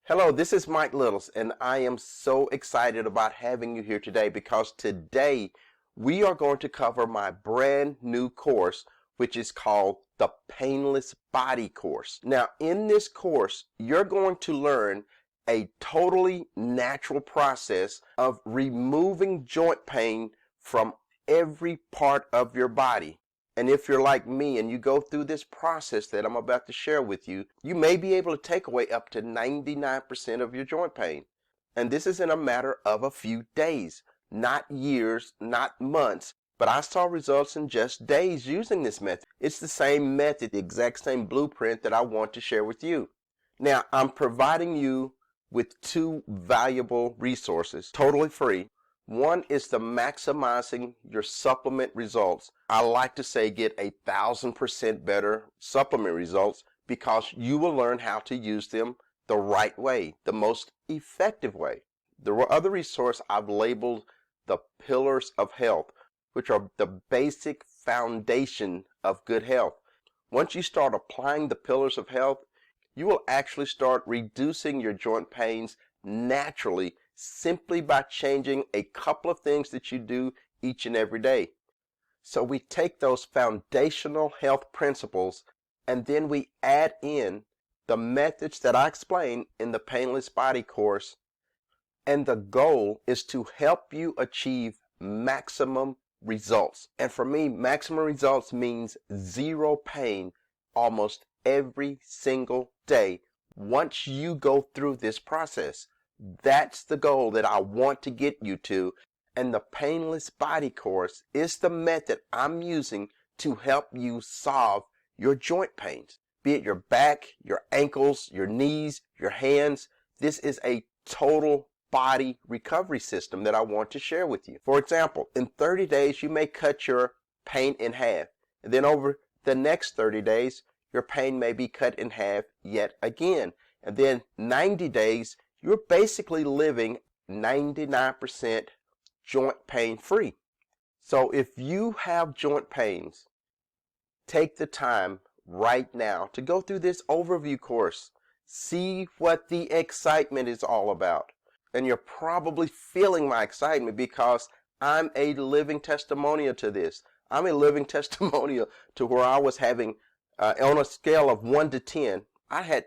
Hello, this is Mike Littles, and I am so excited about having you here today because today we are going to cover my brand new course, which is called the Painless Body Course. Now, in this course, you're going to learn a totally natural process of removing joint pain from every part of your body. And if you're like me and you go through this process that I'm about to share with you, you may be able to take away up to 99% of your joint pain. And this is in a matter of a few days, not years, not months. But I saw results in just days using this method. It's the same method, the exact same blueprint that I want to share with you. Now, I'm providing you with two valuable resources, totally free. One is the maximizing your supplement results. I like to say get 1,000% better supplement results because you will learn how to use them the right way, the most effective way. The other resource I've labeled the pillars of health, which are the basic foundation of good health. Once you start applying the pillars of health, you will actually start reducing your joint pains naturally simply by changing a couple of things that you do each and every day. So we take those foundational health principles and then we add in the methods that I explain in the Painless Body course, and the goal is to help you achieve maximum results. And for me, maximum results means zero pain almost every single day once you go through this process. That's the goal that I want to get you to, and the Painless Body course is the method I'm using to help you solve your joint pains, be it your back, your ankles, your knees, your hands. This is a total body recovery system that I want to share with you. For example, in 30 days, you may cut your pain in half. And then over the next 30 days, your pain may be cut in half yet again. And then 90 days, you're basically living 99% joint pain free. So if you have joint pains, take the time right now to go through this overview course. See what the excitement is all about. And you're probably feeling my excitement because I'm a living testimonial to this. I'm a living testimonial to where I was having, on a scale of 1 to 10, I had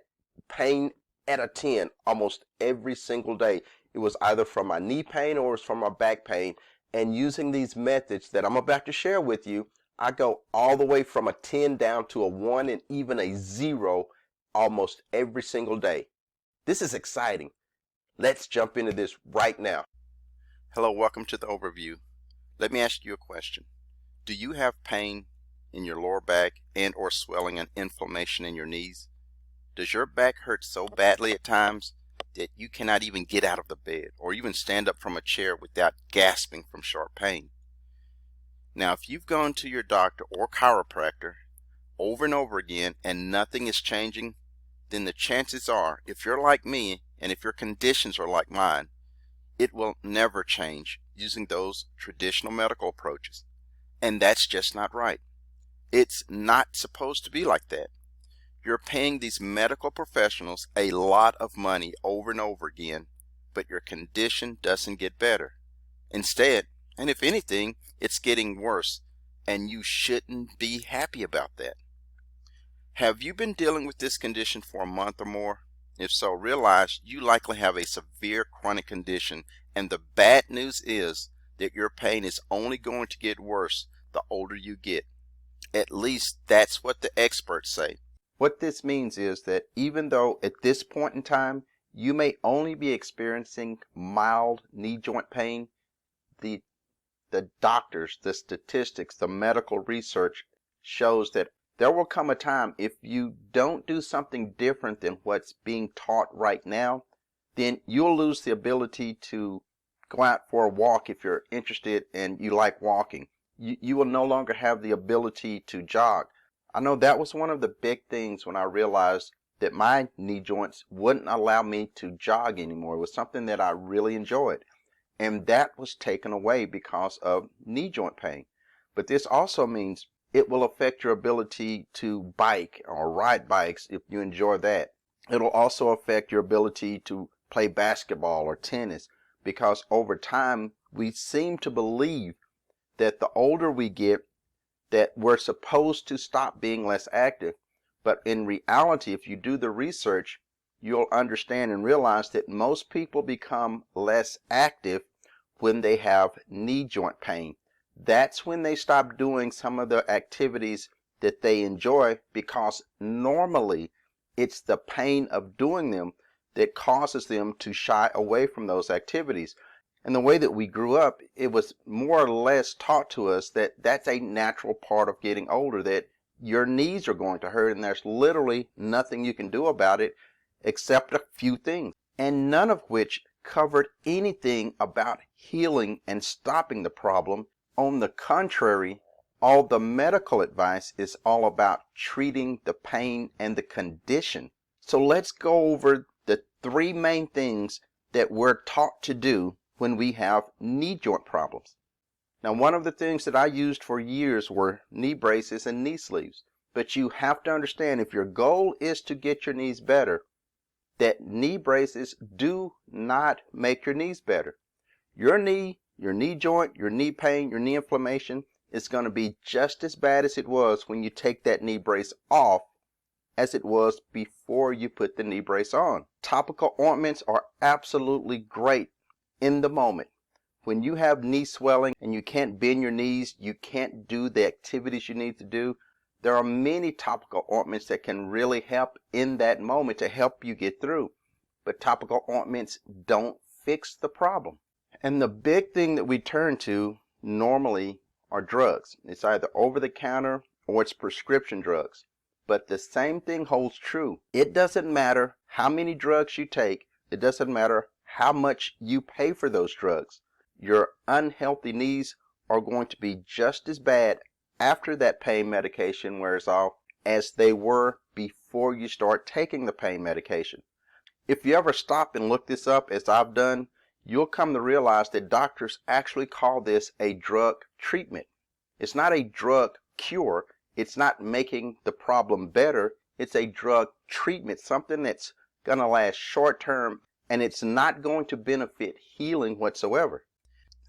pain at a 10 almost every single day. It was either from my knee pain or it was from my back pain. And using these methods that I'm about to share with you, I go all the way from a 10 down to a 1 and even a 0 almost every single day. This is exciting. Let's jump into this right now. Hello, welcome to the overview. Let me ask you a question. Do you have pain in your lower back and or swelling and inflammation in your knees? Does your back hurt so badly at times that you cannot even get out of the bed or even stand up from a chair without gasping from sharp pain? Now, if you've gone to your doctor or chiropractor over and over again and nothing is changing, then the chances are, if you're like me and if your conditions are like mine, it will never change using those traditional medical approaches. And that's just not right. It's not supposed to be like that. You're paying these medical professionals a lot of money over and over again, but your condition doesn't get better. Instead, and if anything, it's getting worse, and you shouldn't be happy about that. Have you been dealing with this condition for a month or more? If so, realize you likely have a severe chronic condition, and the bad news is that your pain is only going to get worse the older you get. At least that's what the experts say. What this means is that even though at this point in time you may only be experiencing mild knee joint pain, the doctors, the statistics, the medical research shows that there will come a time, if you don't do something different than what's being taught right now, then you'll lose the ability to go out for a walk if you're interested and you like walking. You will no longer have the ability to jog. I know that was one of the big things when I realized that my knee joints wouldn't allow me to jog anymore. It was something that I really enjoyed. And that was taken away because of knee joint pain. But this also means it will affect your ability to bike or ride bikes if you enjoy that. It'll also affect your ability to play basketball or tennis, because over time we seem to believe that the older we get, that we're supposed to stop being less active. But in reality, if you do the research, you'll understand and realize that most people become less active when they have knee joint pain. That's when they stop doing some of the activities that they enjoy, because normally it's the pain of doing them that causes them to shy away from those activities. And the way that we grew up, it was more or less taught to us that that's a natural part of getting older, that your knees are going to hurt and there's literally nothing you can do about it except a few things. And none of which covered anything about healing and stopping the problem. On the contrary, all the medical advice is all about treating the pain and the condition. So let's go over the three main things that we're taught to do when we have knee joint problems. Now, one of the things that I used for years were knee braces and knee sleeves. But you have to understand, if your goal is to get your knees better, that knee braces do not make your knees better. Your knee joint, your knee pain, your knee inflammation is going to be just as bad as it was when you take that knee brace off as it was before you put the knee brace on. Topical ointments are absolutely great in the moment. When you have knee swelling and you can't bend your knees, you can't do the activities you need to do, there are many topical ointments that can really help in that moment to help you get through. But topical ointments don't fix the problem. And the big thing that we turn to normally are drugs. It's either over the counter or it's prescription drugs. But the same thing holds true. It doesn't matter how many drugs you take. It doesn't matter how much you pay for those drugs. Your unhealthy knees are going to be just as bad after that pain medication wears off as they were before you start taking the pain medication. If you ever stop and look this up, as I've done, you'll come to realize that doctors actually call this a drug treatment. It's not a drug cure. It's not making the problem better. It's a drug treatment, something that's going to last short term, and it's not going to benefit healing whatsoever.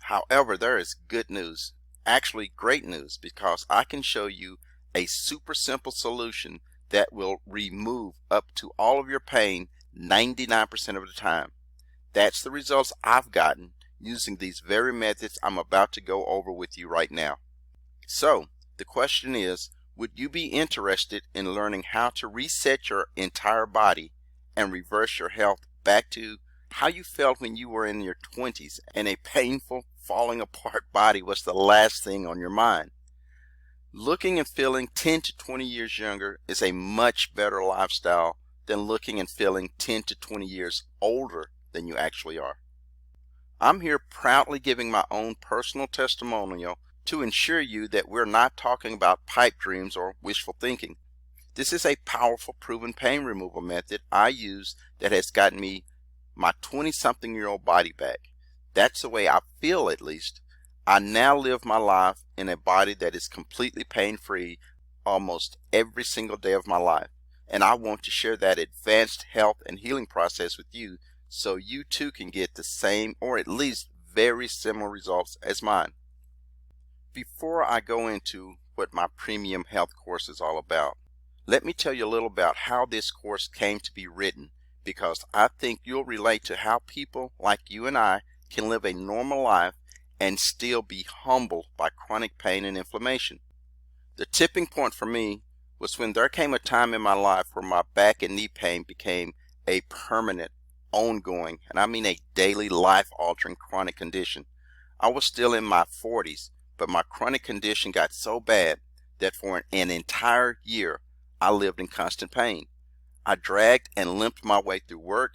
However, there is good news, actually great news, because I can show you a super simple solution that will remove up to all of your pain 99% of the time. That's the results I've gotten using these very methods I'm about to go over with you right now. So, the question is, would you be interested in learning how to reset your entire body and reverse your health back to how you felt when you were in your 20s and a painful, falling apart body was the last thing on your mind? Looking and feeling 10 to 20 years younger is a much better lifestyle than looking and feeling 10 to 20 years older than you actually are. I'm here proudly giving my own personal testimonial to ensure you that we're not talking about pipe dreams or wishful thinking. This is a powerful, proven pain removal method I use that has gotten me my 20-something-year-old body back. That's the way I feel, at least. I now live my life in a body that is completely pain-free almost every single day of my life. And I want to share that advanced health and healing process with you so you too can get the same or at least very similar results as mine. Before I go into what my premium health course is all about, let me tell you a little about how this course came to be written, because I think you'll relate to how people like you and I can live a normal life and still be humbled by chronic pain and inflammation. The tipping point for me was when there came a time in my life where my back and knee pain became a permanent, ongoing, and I mean a daily life-altering chronic condition. I was still in my 40s, but my chronic condition got so bad that for an entire year I lived in constant pain. I dragged and limped my way through work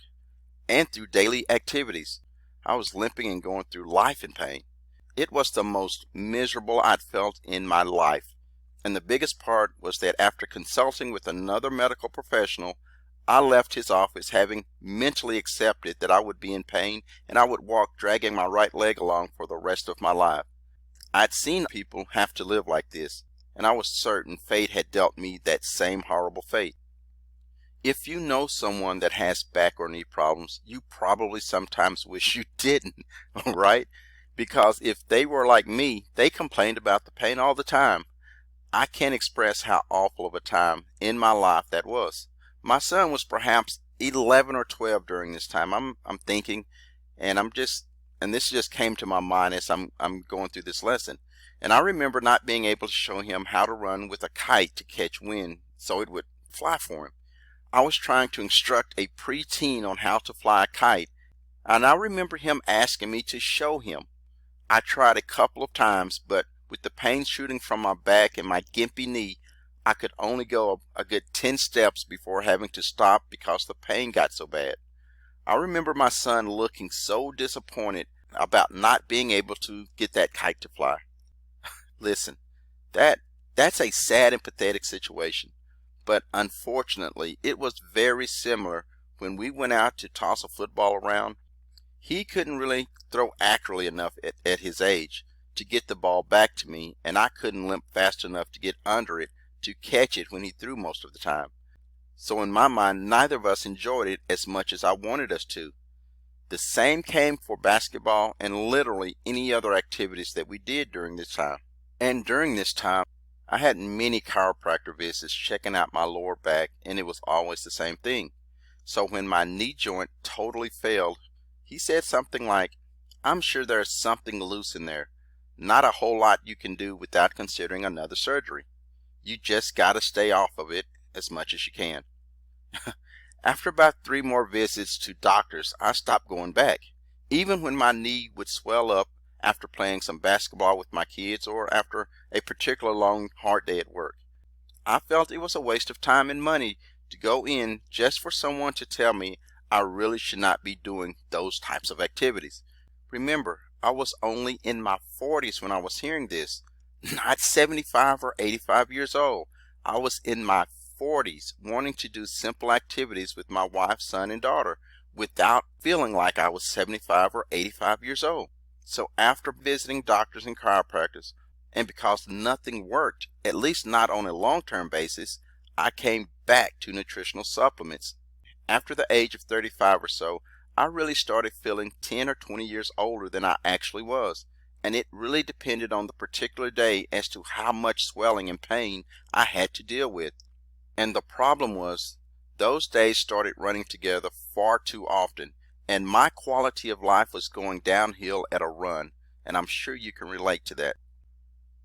and through daily activities. I was limping and going through life in pain. It was the most miserable I'd felt in my life. And the biggest part was that after consulting with another medical professional, I left his office having mentally accepted that I would be in pain and I would walk dragging my right leg along for the rest of my life. I'd seen people have to live like this, and I was certain fate had dealt me that same horrible fate. If you know someone that has back or knee problems, you probably sometimes wish you didn't, right? Because if they were like me, they complained about the pain all the time. I can't express how awful of a time in my life that was. My son was perhaps 11 or 12 during this time. I'm thinking, and this just came to my mind as I'm going through this lesson. And I remember not being able to show him how to run with a kite to catch wind so it would fly for him. I was trying to instruct a preteen on how to fly a kite, and I remember him asking me to show him. I tried a couple of times, but with the pain shooting from my back and my gimpy knee, I could only go a good 10 steps before having to stop because the pain got so bad. I remember my son looking so disappointed about not being able to get that kite to fly. Listen, that's a sad and pathetic situation. But unfortunately, it was very similar when we went out to toss a football around. He couldn't really throw accurately enough at his age to get the ball back to me, and I couldn't limp fast enough to get under it to catch it when he threw most of the time. So in my mind, neither of us enjoyed it as much as I wanted us to. The same came for basketball and literally any other activities that we did during this time. And during this time, I had many chiropractor visits checking out my lower back, and it was always the same thing. So when my knee joint totally failed, he said something like, "I'm sure there's something loose in there. Not a whole lot you can do without considering another surgery. You just got to stay off of it as much as you can." After about 3 more visits to doctors, I stopped going back, even when my knee would swell up after playing some basketball with my kids or after a particular long, hard day at work. I felt it was a waste of time and money to go in just for someone to tell me I really should not be doing those types of activities. Remember, I was only in my 40s when I was hearing this, not 75 or 85 years old. I was in my 40s wanting to do simple activities with my wife, son, and daughter without feeling like I was 75 or 85 years old. So after visiting doctors and chiropractors, and because nothing worked, at least not on a long-term basis, I came back to nutritional supplements. After the age of 35 or so, I really started feeling 10 or 20 years older than I actually was, and it really depended on the particular day as to how much swelling and pain I had to deal with. And the problem was, those days started running together far too often, and my quality of life was going downhill at a run, and I'm sure you can relate to that.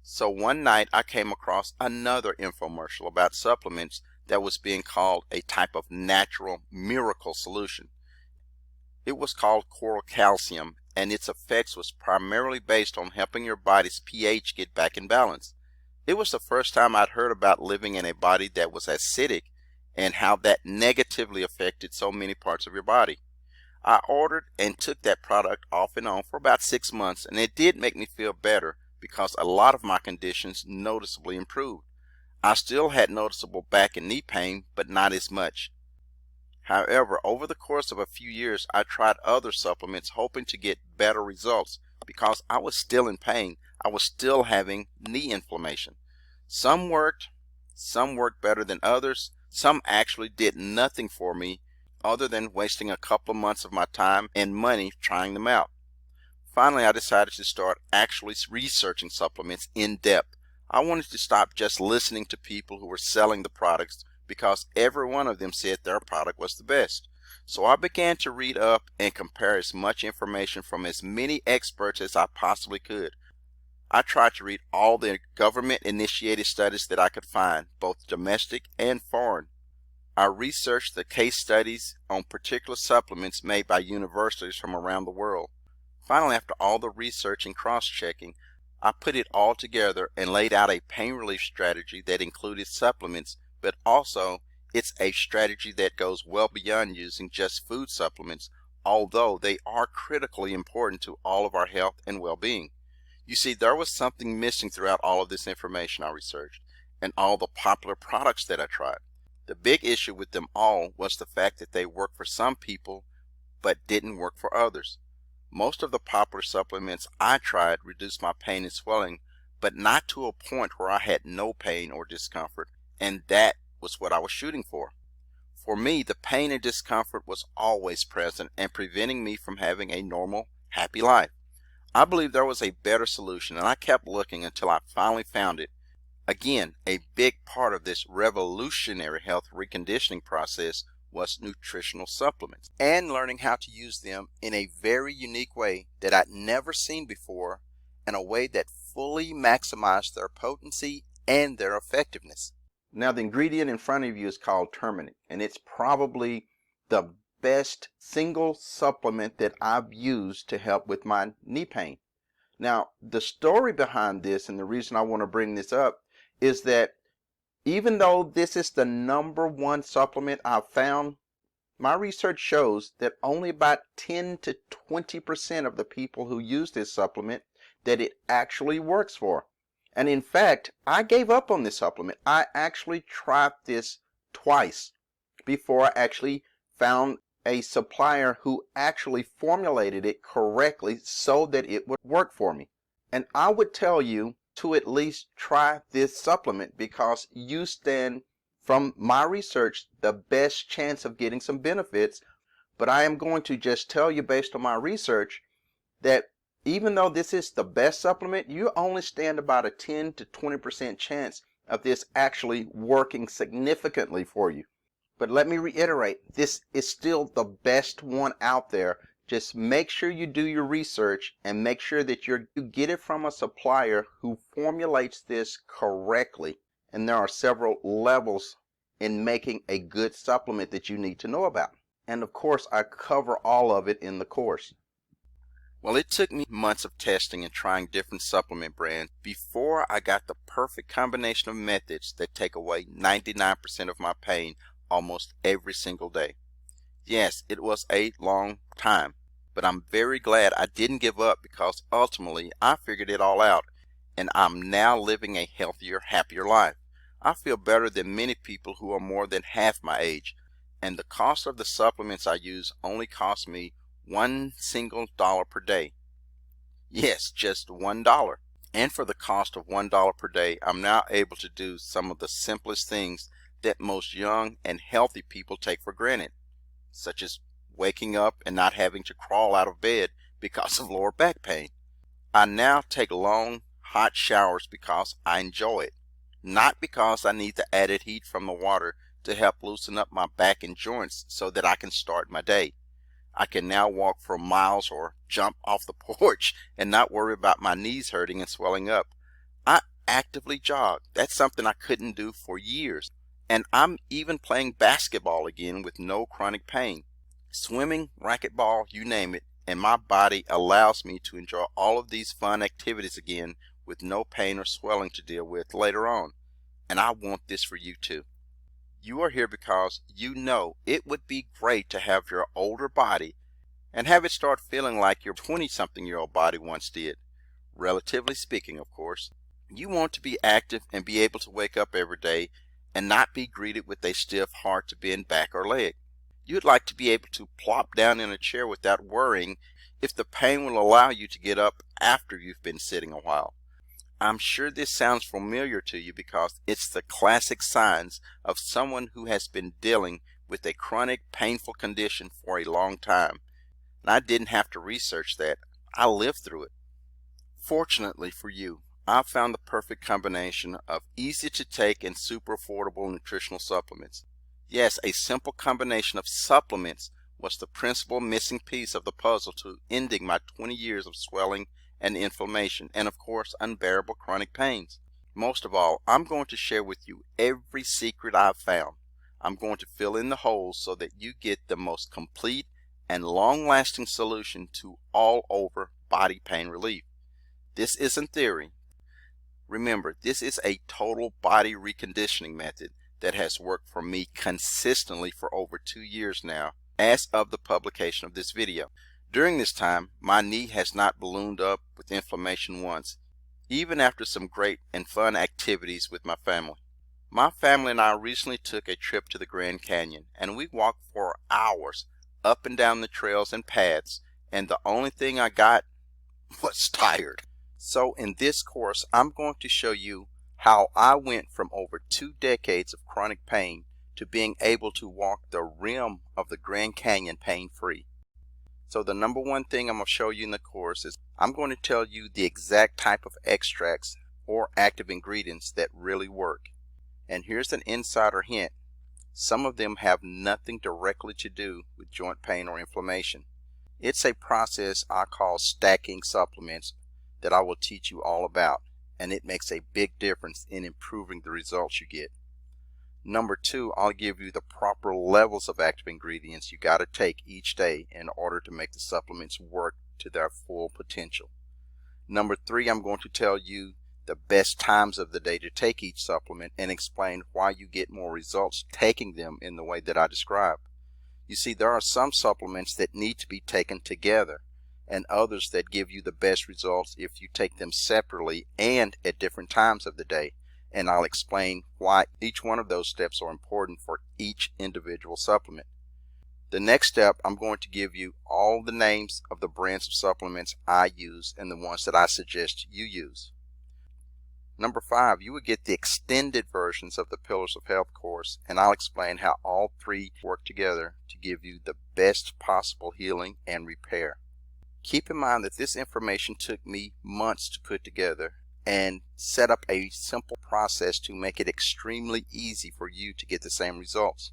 So one night I came across another infomercial about supplements that was being called a type of natural miracle solution. It was called Coral Calcium, and its effects was primarily based on helping your body's pH get back in balance. It was the first time I'd heard about living in a body that was acidic and how that negatively affected so many parts of your body. I ordered and took that product off and on for about 6 months, and it did make me feel better because a lot of my conditions noticeably improved. I still had noticeable back and knee pain, but not as much. However, over the course of a few years, I tried other supplements hoping to get better results because I was still in pain. I was still having knee inflammation. Some worked better than others. Some actually did nothing for me other than wasting a couple of months of my time and money trying them out. Finally, I decided to start actually researching supplements in depth. I wanted to stop just listening to people who were selling the products because every one of them said their product was the best. So I began to read up and compare as much information from as many experts as I possibly could. I tried to read all the government-initiated studies that I could find, both domestic and foreign. I researched the case studies on particular supplements made by universities from around the world. Finally, after all the research and cross-checking, I put it all together and laid out a pain relief strategy that included supplements, but also it's a strategy that goes well beyond using just food supplements, although they are critically important to all of our health and well-being. You see, there was something missing throughout all of this information I researched and all the popular products that I tried. The big issue with them all was the fact that they worked for some people but didn't work for others. Most of the popular supplements I tried reduced my pain and swelling, but not to a point where I had no pain or discomfort, and that was what I was shooting for. For me, the pain and discomfort was always present and preventing me from having a normal, happy life. I believed there was a better solution, and I kept looking until I finally found it. Again, a big part of this revolutionary health reconditioning process was nutritional supplements and learning how to use them in a very unique way that I'd never seen before, in a way that fully maximized their potency and their effectiveness. Now, the ingredient in front of you is called Terminate, and it's probably the best single supplement that I've used to help with my knee pain. Now, the story behind this, and the reason I want to bring this up, is that even though this is the #1 supplement I've found, my research shows that only about 10 to 20% of the people who use this supplement that it actually works for. And in fact, I gave up on this supplement. I actually tried this twice before I actually found a supplier who actually formulated it correctly so that it would work for me. And I would tell you to at least try this supplement because you stand, from my research, the best chance of getting some benefits. But I am going to just tell you, based on my research, that even though this is the best supplement, you only stand about a 10 to 20% chance of this actually working significantly for you. But let me reiterate, this is still the best one out there. Just make sure you do your research and make sure that you get it from a supplier who formulates this correctly. And there are several levels in making a good supplement that you need to know about. And of course, I cover all of it in the course. Well, it took me months of testing and trying different supplement brands before I got the perfect combination of methods that take away 99% of my pain almost every single day. Yes, it was a long time, but I'm very glad I didn't give up because ultimately I figured it all out, and I'm now living a healthier, happier life. I feel better than many people who are more than half my age, and the cost of the supplements I use only cost me $1 single per day. Yes, just $1. And for the cost of $1 per day, I'm now able to do some of the simplest things that most young and healthy people take for granted, such as waking up and not having to crawl out of bed because of lower back pain. I now take long, hot showers because I enjoy it, not because I need the added heat from the water to help loosen up my back and joints so that I can start my day. I can now walk for miles or jump off the porch and not worry about my knees hurting and swelling up. I actively jog. That's something I couldn't do for years. And I'm even playing basketball again with no chronic pain. Swimming, racquetball, you name it, and my body allows me to enjoy all of these fun activities again with no pain or swelling to deal with later on. And I want this for you too. You are here because you know it would be great to have your older body and have it start feeling like your 20-something-year-old body once did. Relatively speaking, of course. You want to be active and be able to wake up every day and not be greeted with a stiff, hard-to-bend back or leg. You'd like to be able to plop down in a chair without worrying if the pain will allow you to get up after you've been sitting a while. I'm sure this sounds familiar to you because it's the classic signs of someone who has been dealing with a chronic, painful condition for a long time. And I didn't have to research that. I lived through it. Fortunately for you, I've found the perfect combination of easy to take and super affordable nutritional supplements. Yes, a simple combination of supplements was the principal missing piece of the puzzle to ending my 20 years of swelling and inflammation, and of course unbearable chronic pains. Most of all, I'm going to share with you every secret I've found. I'm going to fill in the holes so that you get the most complete and long-lasting solution to all over body pain relief. This isn't theory. Remember, this is a total body reconditioning method that has worked for me consistently for over 2 years now, as of the publication of this video. During this time, my knee has not ballooned up with inflammation once, even after some great and fun activities with my family. My family and I recently took a trip to the Grand Canyon, and we walked for hours up and down the trails and paths, and the only thing I got was tired. So in this course, I'm going to show you how I went from over 2 decades of chronic pain to being able to walk the rim of the Grand Canyon pain-free. So the number one thing I'm going to show you in the course is I'm going to tell you the exact type of extracts or active ingredients that really work. And here's an insider hint. Some of them have nothing directly to do with joint pain or inflammation. It's a process I call stacking supplements that I will teach you all about, and it makes a big difference in improving the results you get. Number two, I'll give you the proper levels of active ingredients you got to take each day in order to make the supplements work to their full potential. Number three, I'm going to tell you the best times of the day to take each supplement and explain why you get more results taking them in the way that I described. You see, there are some supplements that need to be taken together and others that give you the best results if you take them separately and at different times of the day. And I'll explain why each one of those steps are important for each individual supplement. The next step, I'm going to give you all the names of the brands of supplements I use and the ones that I suggest you use. Number five, you will get the extended versions of the Pillars of Health course, and I'll explain how all three work together to give you the best possible healing and repair. Keep in mind that this information took me months to put together and set up a simple process to make it extremely easy for you to get the same results.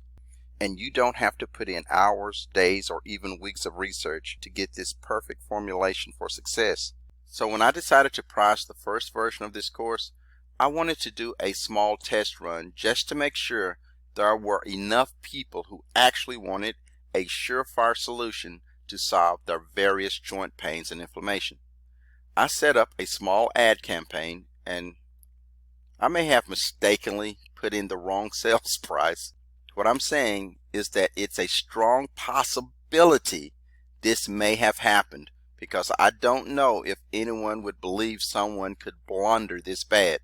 And you don't have to put in hours, days, or even weeks of research to get this perfect formulation for success. So when I decided to price the first version of this course, I wanted to do a small test run just to make sure there were enough people who actually wanted a surefire solution to solve their various joint pains and inflammation. I set up a small ad campaign, and I may have mistakenly put in the wrong sales price. What I'm saying is that it's a strong possibility this may have happened, because I don't know if anyone would believe someone could blunder this bad.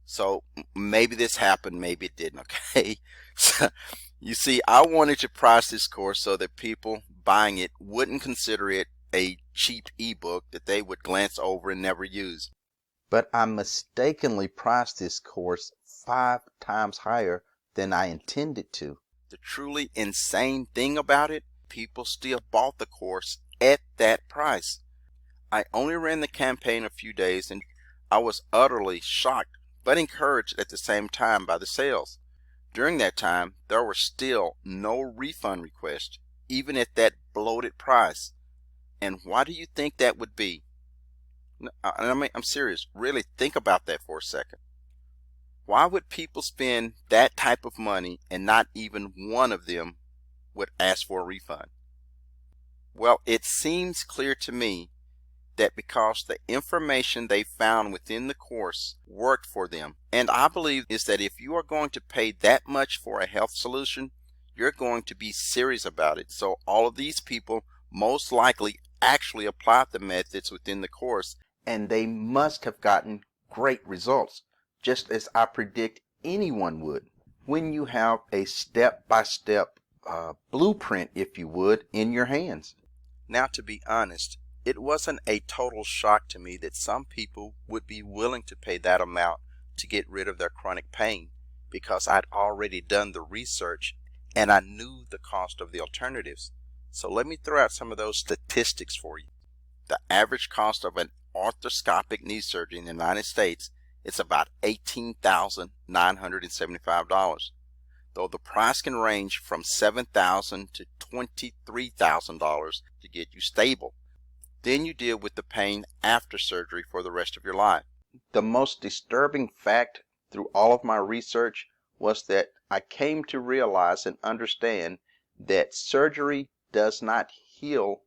So maybe this happened, maybe it didn't, okay? So, you see, I wanted to price this course so that people buying it wouldn't consider it a cheap ebook that they would glance over and never use. But I mistakenly priced this course 5 times higher than I intended to. The truly insane thing about it, people still bought the course at that price. I only ran the campaign a few days, and I was utterly shocked but encouraged at the same time by the sales. During that time, there were still no refund requests, even at that bloated price. And why do you think that would be? I'm serious. Really think about that for a second. Why would people spend that type of money and not even one of them would ask for a refund? Well, it seems clear to me that because the information they found within the course worked for them. And I believe is that if you are going to pay that much for a health solution, you're going to be serious about it. So all of these people most likely actually applied the methods within the course, and they must have gotten great results, just as I predict anyone would. When you have a step-by-step blueprint, if you would, in your hands. Now, to be honest, it wasn't a total shock to me that some people would be willing to pay that amount to get rid of their chronic pain, because I'd already done the research and I knew the cost of the alternatives. So let me throw out some of those statistics for you. The average cost of an arthroscopic knee surgery in the United States is about $18,975, though the price can range from $7,000 to $23,000 to get you stable. Then you deal with the pain after surgery for the rest of your life. The most disturbing fact through all of my research was that I came to realize and understand that surgery does not heal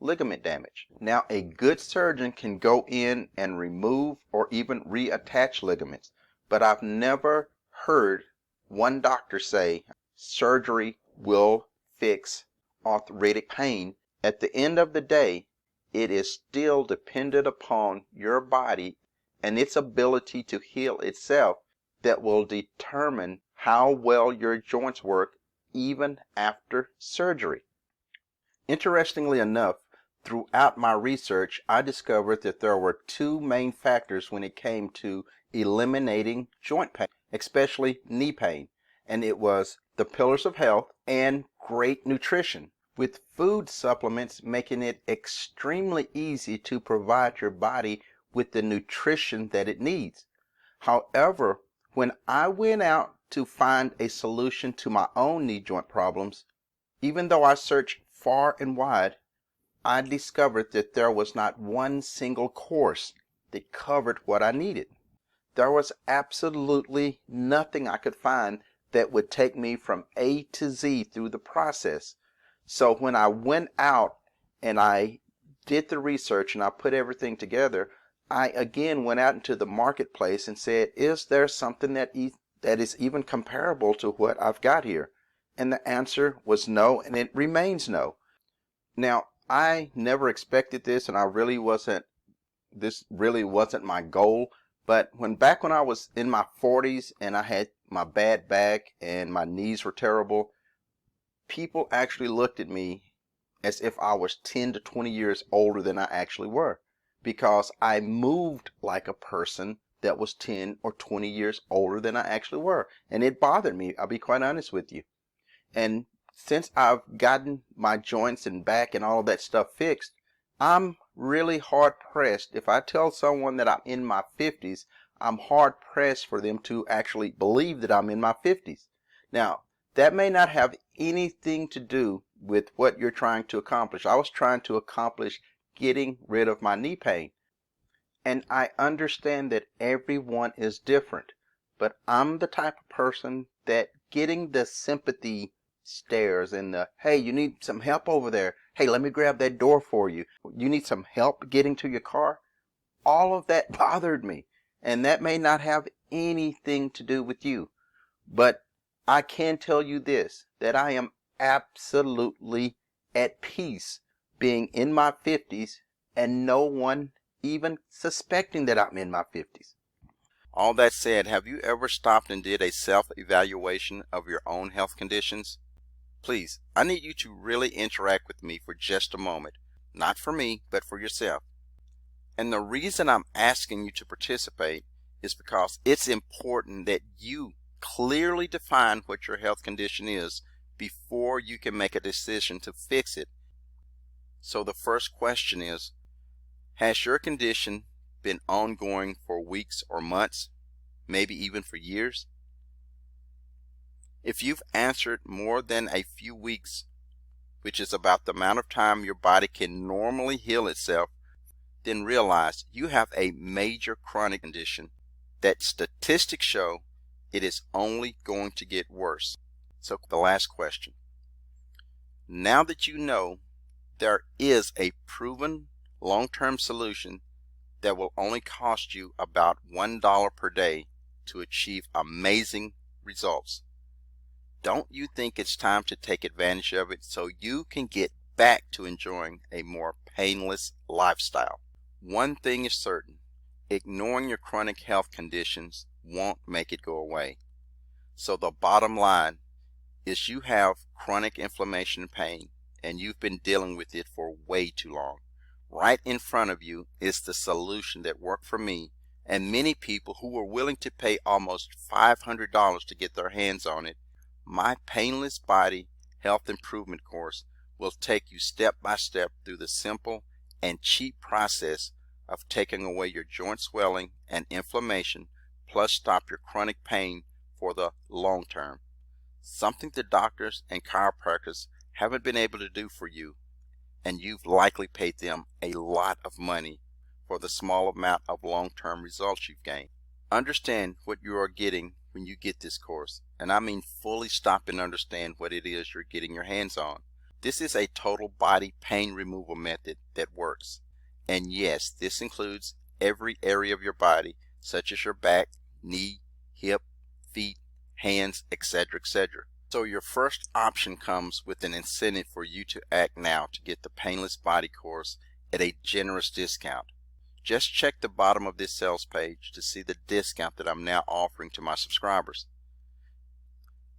ligament damage. Now, a good surgeon can go in and remove or even reattach ligaments, but I've never heard one doctor say surgery will fix arthritic pain. At the end of the day, it is still dependent upon your body and its ability to heal itself that will determine how well your joints work even after surgery. Interestingly enough, throughout my research, I discovered that there were 2 main factors when it came to eliminating joint pain, especially knee pain, and it was the pillars of health, and great nutrition, with food supplements making it extremely easy to provide your body with the nutrition that it needs. However, when I went out to find a solution to my own knee joint problems, even though I searched far and wide, I discovered that there was not one single course that covered what I needed. There was absolutely nothing I could find that would take me from A to Z through the process. So when I went out and I did the research and I put everything together, I again went out into the marketplace and said, is there something that is even comparable to what I've got here? And the answer was no, and it remains no. Now, I never expected this, and this really wasn't my goal. But back when I was in my 40s and I had my bad back and my knees were terrible, people actually looked at me as if I was 10 to 20 years older than I actually were, because I moved like a person that was 10 or 20 years older than I actually were. And it bothered me, I'll be quite honest with you. And since I've gotten my joints and back and all of that stuff fixed, I'm really hard pressed. If I tell someone that I'm in my 50s, I'm hard pressed for them to actually believe that I'm in my 50s. Now, that may not have anything to do with what you're trying to accomplish. I was trying to accomplish getting rid of my knee pain. And I understand that everyone is different, but I'm the type of person that getting the sympathy stares and the, hey, you need some help over there. Hey, let me grab that door for you. You need some help getting to your car. All of that bothered me. And that may not have anything to do with you. But I can tell you this, that I am absolutely at peace being in my 50s and no one even suspecting that I'm in my 50s. All that said, have you ever stopped and did a self-evaluation of your own health conditions? Please, I need you to really interact with me for just a moment. Not for me, but for yourself. And the reason I'm asking you to participate is because it's important that you clearly define what your health condition is before you can make a decision to fix it. So the first question is, has your condition been ongoing for weeks or months, maybe even for years? If you've answered more than a few weeks, which is about the amount of time your body can normally heal itself, then realize you have a major chronic condition that statistics show it is only going to get worse. So the last question. Now that you know there is a proven long-term solution that will only cost you about $1 per day to achieve amazing results, don't you think it's time to take advantage of it so you can get back to enjoying a more painless lifestyle? One thing is certain, ignoring your chronic health conditions won't make it go away. So the bottom line is you have chronic inflammation and pain, and you've been dealing with it for way too long. Right in front of you is the solution that worked for me and many people who were willing to pay almost $500 to get their hands on it. My Painless Body Health Improvement course will take you step by step through the simple and cheap process of taking away your joint swelling and inflammation, plus stop your chronic pain for the long term. Something the doctors and chiropractors haven't been able to do for you, and you've likely paid them a lot of money for the small amount of long-term results you've gained. Understand what you are getting when you get this course, and I mean fully stop and understand what it is you're getting your hands on. This is a total body pain removal method that works. And yes, this includes every area of your body, such as your back, knee, hip, feet, hands, etc., etc. So your first option comes with an incentive for you to act now to get the Painless Body course at a generous discount. Just check the bottom of this sales page to see the discount that I'm now offering to my subscribers.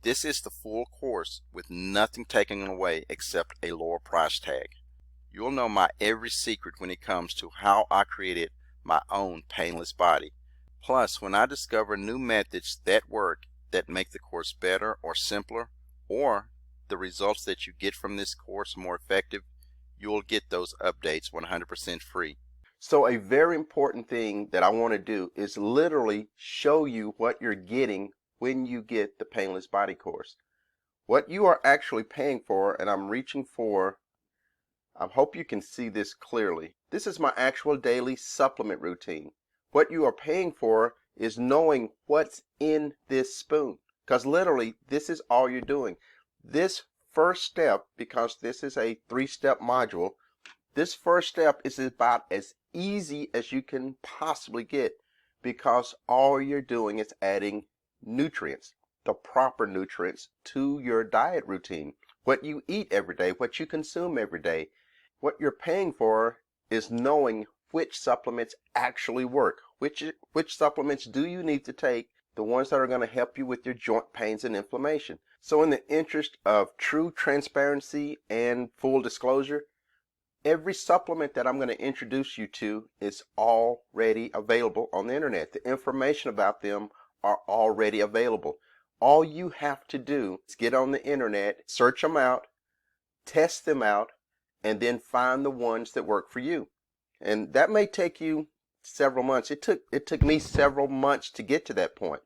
This is the full course with nothing taken away except a lower price tag. You'll know my every secret when it comes to how I created my own painless body. Plus, when I discover new methods that work, that make the course better or simpler or the results that you get from this course more effective, you will get those updates 100% free. So a very important thing that I want to do is literally show you what you're getting when you get the Painless Body course. What you are actually paying for, and I'm reaching for, I hope you can see this clearly. This is my actual daily supplement routine. What you are paying for is knowing what's in this spoon, because literally this is all you're doing. This first step, because this is a 3-step module, this first step is about as easy as you can possibly get, because all you're doing is adding nutrients, the proper nutrients, to your diet routine. What you eat every day, what you consume every day. What you're paying for is knowing which supplements actually work. Which supplements do you need to take, the ones that are going to help you with your joint pains and inflammation. So in the interest of true transparency and full disclosure, every supplement that I'm going to introduce you to is already available on the internet. The information about them are already available. All you have to do is get on the internet, search them out, test them out, and then find the ones that work for you. And that may take you several months. It took me several months to get to that point.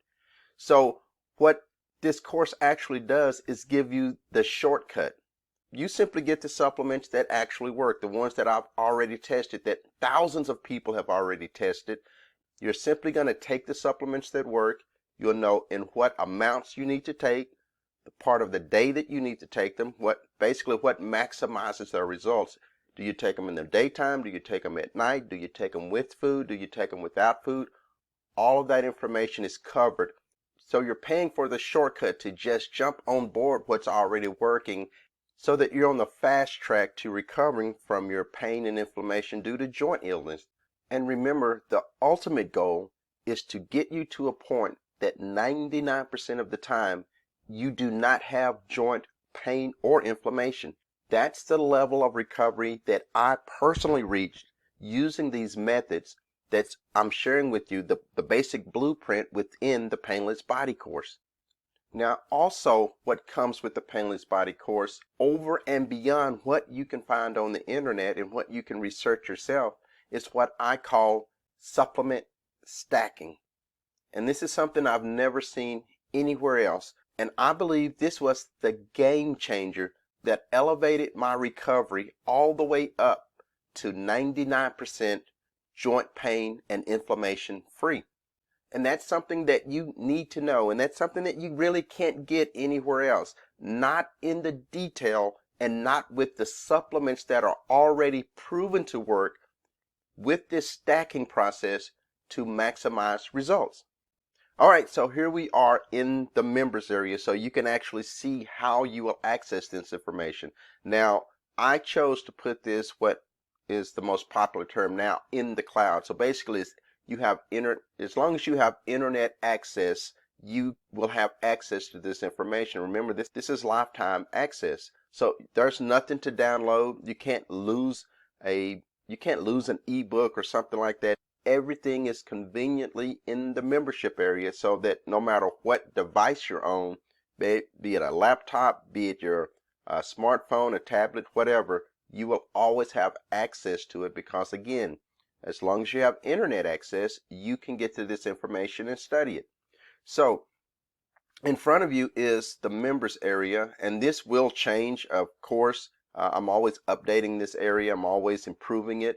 So what this course actually does is give you the shortcut. You simply get the supplements that actually work, the ones that I've already tested, that thousands of people have already tested. You're simply going to take the supplements that work. You'll know in what amounts you need to take, the part of the day that you need to take them, what maximizes their results. Do you take them in the daytime? Do you take them at night? Do you take them with food? Do you take them without food? All of that information is covered. So you're paying for the shortcut to just jump on board what's already working, so that you're on the fast track to recovering from your pain and inflammation due to joint illness. And remember, the ultimate goal is to get you to a point that 99% of the time you do not have joint pain or inflammation. That's the level of recovery that I personally reached using these methods that I'm sharing with you, the basic blueprint within the Painless Body course. Now, also what comes with the Painless Body course, over and beyond what you can find on the internet and what you can research yourself, is what I call supplement stacking. And this is something I've never seen anywhere else. And I believe this was the game changer that elevated my recovery all the way up to 99% joint pain and inflammation free. And that's something that you need to know. And that's something that you really can't get anywhere else. Not in the detail, and not with the supplements that are already proven to work with this stacking process to maximize results. All right, so here we are in the members area, so you can actually see how you will access this information. Now, I chose to put this, what is the most popular term now, in the cloud. So basically, as long as you have internet access, you will have access to this information. Remember, this is lifetime access. So there's nothing to download. You can't lose an ebook or something like that. Everything is conveniently in the membership area, so that no matter what device you're on, be it a laptop, be it your smartphone, a tablet, whatever, you will always have access to it, because again, as long as you have internet access, you can get to this information and study it. So in front of you is the members area, and this will change, of course. I'm always updating this area. I'm always improving it.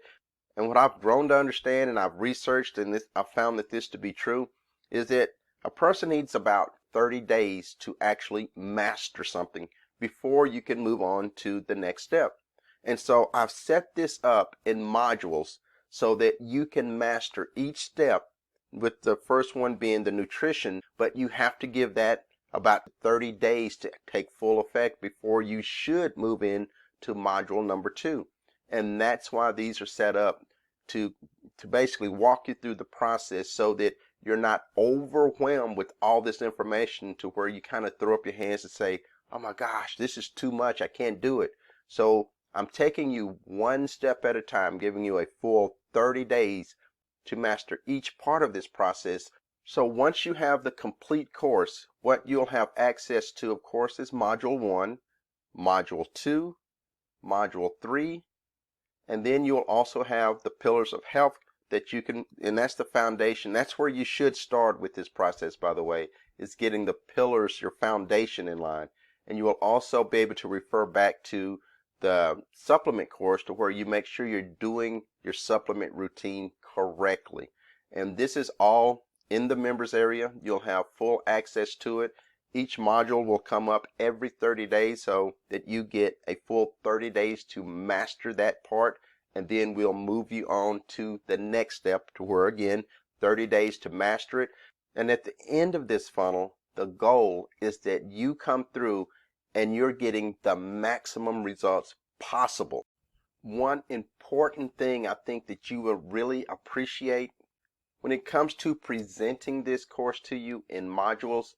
And what I've grown to understand, and I've researched, and I've found that this to be true, is that a person needs about 30 days to actually master something before you can move on to the next step. And so I've set this up in modules so that you can master each step, with the first one being the nutrition, but you have to give that about 30 days to take full effect before you should move in to module number 2. And that's why these are set up to basically walk you through the process, so that you're not overwhelmed with all this information to where you kind of throw up your hands and say, oh my gosh, this is too much, I can't do it. So I'm taking you one step at a time, giving you a full 30 days to master each part of this process, So once you have the complete course, what you'll have access to, of course, is Module 1, Module 2, Module 3, and then you'll also have the Pillars of Health that you can, and that's the foundation. That's where you should start with this process, by the way, is getting the pillars, your foundation in line. And you will also be able to refer back to the supplement course to where you make sure you're doing your supplement routine correctly. And this is all in the members area. You'll have full access to it. Each module will come up every 30 days so that you get a full 30 days to master that part. And then we'll move you on to the next step to where, again, 30 days to master it. And at the end of this funnel, the goal is that you come through and you're getting the maximum results possible. One important thing I think that you will really appreciate when it comes to presenting this course to you in modules,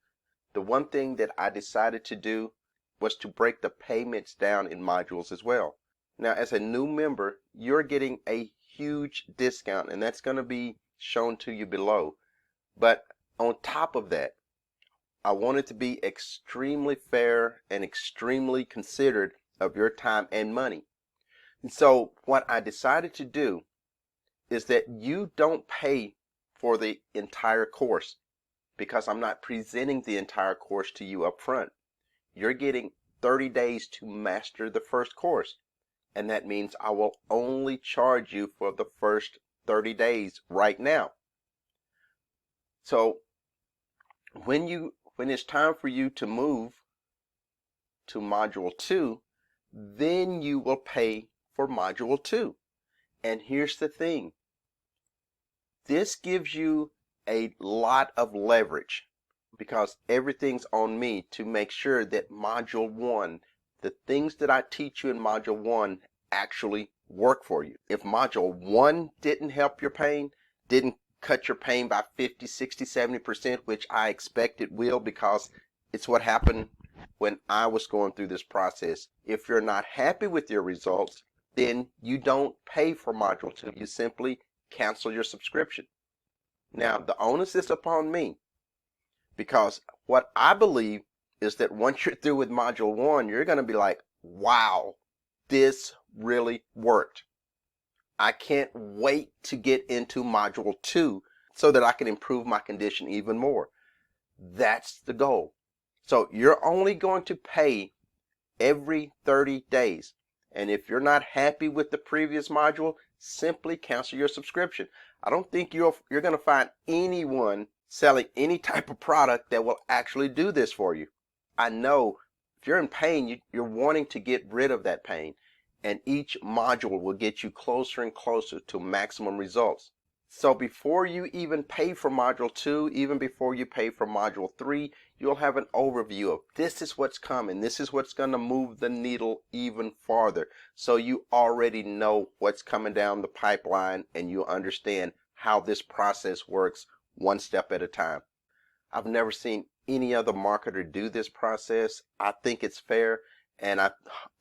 the one thing that I decided to do was to break the payments down in modules as well. Now, as a new member, you're getting a huge discount, and that's going to be shown to you below. But on top of that, I want it to be extremely fair and extremely considerate of your time and money. And so what I decided to do is that you don't pay for the entire course, because I'm not presenting the entire course to you up front. You're getting 30 days to master the first course. And that means I will only charge you for the first 30 days right now. So when it's time for you to move to Module 2, then you will pay for Module 2. And here's the thing. This gives you a lot of leverage because everything's on me to make sure that Module 1, the things that I teach you in Module 1 actually work for you. If Module 1 didn't help your pain, didn't cut your pain by 50, 60, 70%, which I expect it will because it's what happened when I was going through this process. If you're not happy with your results, then you don't pay for Module 2. You simply cancel your subscription. Now, the onus is upon me because what I believe is that once you're through with Module 1, you're going to be like, wow, this really worked. I can't wait to get into Module 2 so that I can improve my condition even more. That's the goal. So you're only going to pay every 30 days. And if you're not happy with the previous module, simply cancel your subscription. I don't think you're going to find anyone selling any type of product that will actually do this for you. I know if you're in pain, you're wanting to get rid of that pain. And each module will get you closer and closer to maximum results. So before you even pay for Module 2, even before you pay for Module 3, you'll have an overview of this is what's coming. This is what's going to move the needle even farther. So you already know what's coming down the pipeline and you understand how this process works one step at a time. I've never seen any other marketer do this process. I think it's fair, and I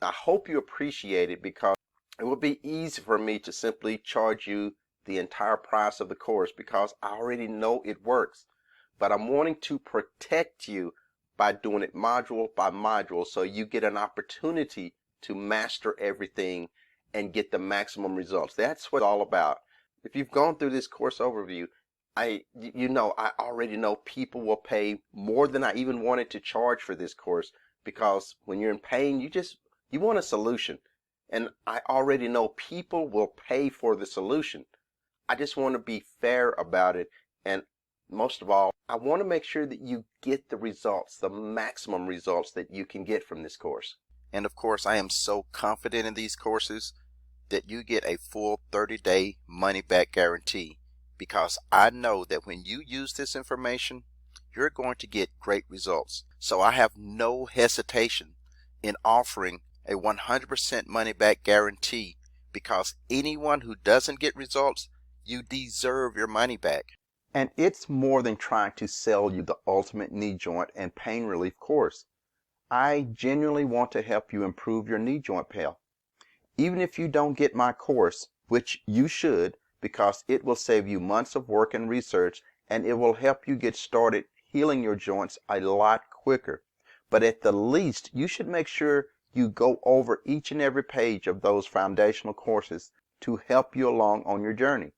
hope you appreciate it because it would be easy for me to simply charge you the entire price of the course because I already know it works. But I'm wanting to protect you by doing it module by module so you get an opportunity to master everything and get the maximum results. That's what it's all about. If you've gone through this course overview, I already know people will pay more than I even wanted to charge for this course because when you're in pain, you want a solution. And I already know people will pay for the solution. I just want to be fair about it. And most of all, I want to make sure that you get the results, the maximum results that you can get from this course. And of course, I am so confident in these courses that you get a full 30-day money-back guarantee because I know that when you use this information, you're going to get great results. So I have no hesitation in offering a 100% money-back guarantee because anyone who doesn't get results, you deserve your money back. And it's more than trying to sell you the ultimate knee joint and pain relief course. I genuinely want to help you improve your knee joint health. Even if you don't get my course, which you should, because it will save you months of work and research and it will help you get started healing your joints a lot quicker. But at the least, you should make sure you go over each and every page of those foundational courses to help you along on your journey.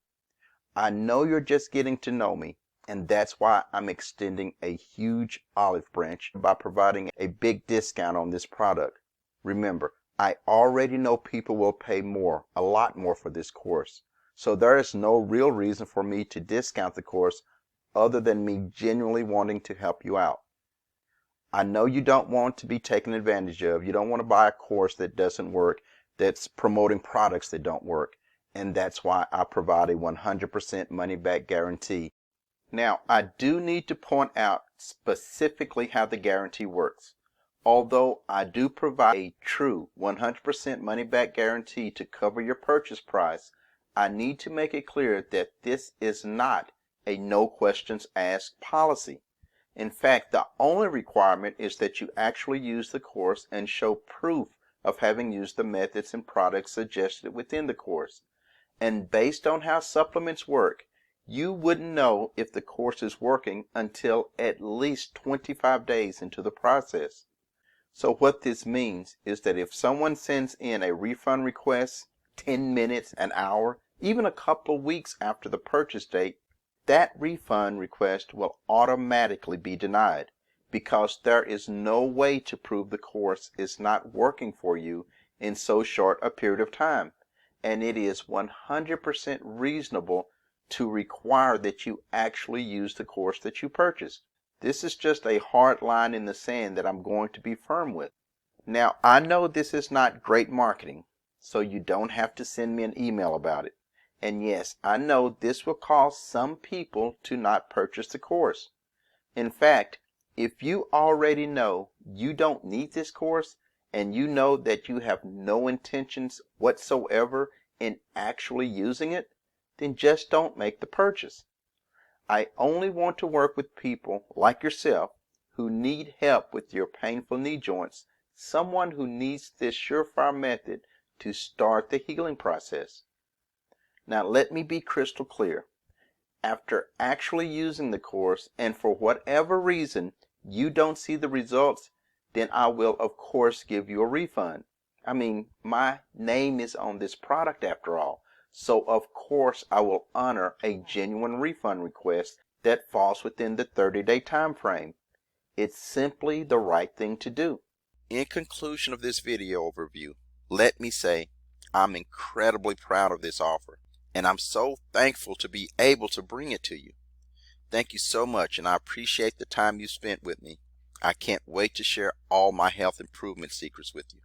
I know you're just getting to know me, and that's why I'm extending a huge olive branch by providing a big discount on this product. Remember, I already know people will pay more, a lot more for this course. So there is no real reason for me to discount the course other than me genuinely wanting to help you out. I know you don't want to be taken advantage of. You don't want to buy a course that doesn't work, that's promoting products that don't work. And that's why I provide a 100% money back guarantee. Now, I do need to point out specifically how the guarantee works. Although I do provide a true 100% money back guarantee to cover your purchase price, I need to make it clear that this is not a no questions asked policy. In fact, the only requirement is that you actually use the course and show proof of having used the methods and products suggested within the course. And based on how supplements work, you wouldn't know if the course is working until at least 25 days into the process. So what this means is that if someone sends in a refund request 10 minutes, an hour, even a couple of weeks after the purchase date, that refund request will automatically be denied because there is no way to prove the course is not working for you in so short a period of time. And it is 100% reasonable to require that you actually use the course that you purchased. This is just a hard line in the sand that I'm going to be firm with. Now, I know this is not great marketing, so you don't have to send me an email about it. And yes, I know this will cause some people to not purchase the course. In fact, if you already know you don't need this course, and you know that you have no intentions whatsoever in actually using it, then just don't make the purchase. I only want to work with people like yourself who need help with your painful knee joints, someone who needs this surefire method to start the healing process. Now let me be crystal clear. After actually using the course and for whatever reason you don't see the results, then I will of course give you a refund. I mean, my name is on this product after all. So of course I will honor a genuine refund request that falls within the 30-day time frame. It's simply the right thing to do. In conclusion of this video overview, let me say I'm incredibly proud of this offer, and I'm so thankful to be able to bring it to you. Thank you so much, and I appreciate the time you spent with me. I can't wait to share all my health improvement secrets with you.